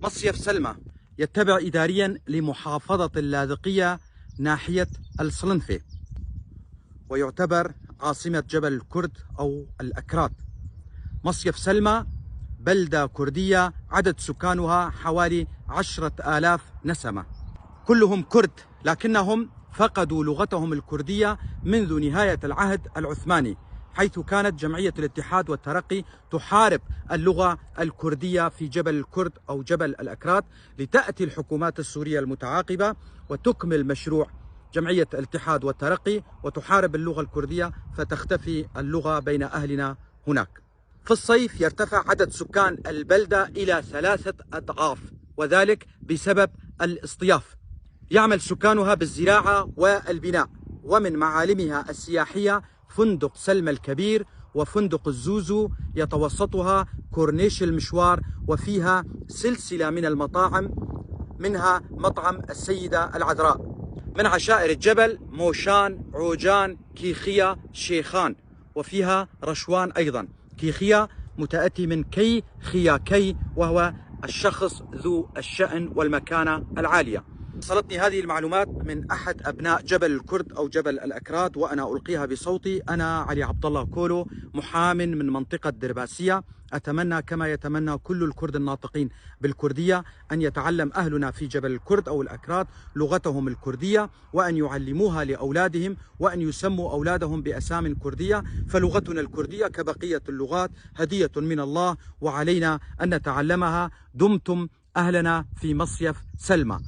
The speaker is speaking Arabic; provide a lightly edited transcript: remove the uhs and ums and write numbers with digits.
مصيف سلمى يتبع إداريا لمحافظة اللاذقية ناحية الصلنفة، ويعتبر عاصمة جبل الكرد أو الأكراد. مصيف سلمى بلدة كردية عدد سكانها حوالي 10,000 نسمة، كلهم كرد، لكنهم فقدوا لغتهم الكردية منذ نهاية العهد العثماني، حيث كانت جمعية الاتحاد والترقي تحارب اللغة الكردية في جبل الكرد أو جبل الأكراد، لتأتي الحكومات السورية المتعاقبة وتكمل مشروع جمعية الاتحاد والترقي وتحارب اللغة الكردية، فتختفي اللغة بين أهلنا هناك. في الصيف يرتفع عدد سكان البلدة إلى 3 أضعاف، وذلك بسبب الاصطياف. يعمل سكانها بالزراعة والبناء، ومن معالمها السياحية فندق سلمى الكبير وفندق الزوزو، يتوسطها كورنيش المشوار، وفيها سلسلة من المطاعم، منها مطعم السيدة العذراء. من عشائر الجبل موشان، عوجان، كيخية، شيخان، وفيها رشوان أيضا. كيخية متأتي من كي خياكي، وهو الشخص ذو الشأن والمكانة العالية. وصلتني هذه المعلومات من أحد أبناء جبل الكرد أو جبل الأكراد، وأنا ألقيها بصوتي. أنا علي عبد الله كولو، محام من منطقة درباسية. أتمنى كما يتمنى كل الكرد الناطقين بالكردية أن يتعلم أهلنا في جبل الكرد أو الأكراد لغتهم الكردية، وأن يعلموها لأولادهم، وأن يسموا أولادهم بأسام كردية، فلغتنا الكردية كبقية اللغات هدية من الله، وعلينا أن نتعلمها. دمتم أهلنا في مصيف سلمى.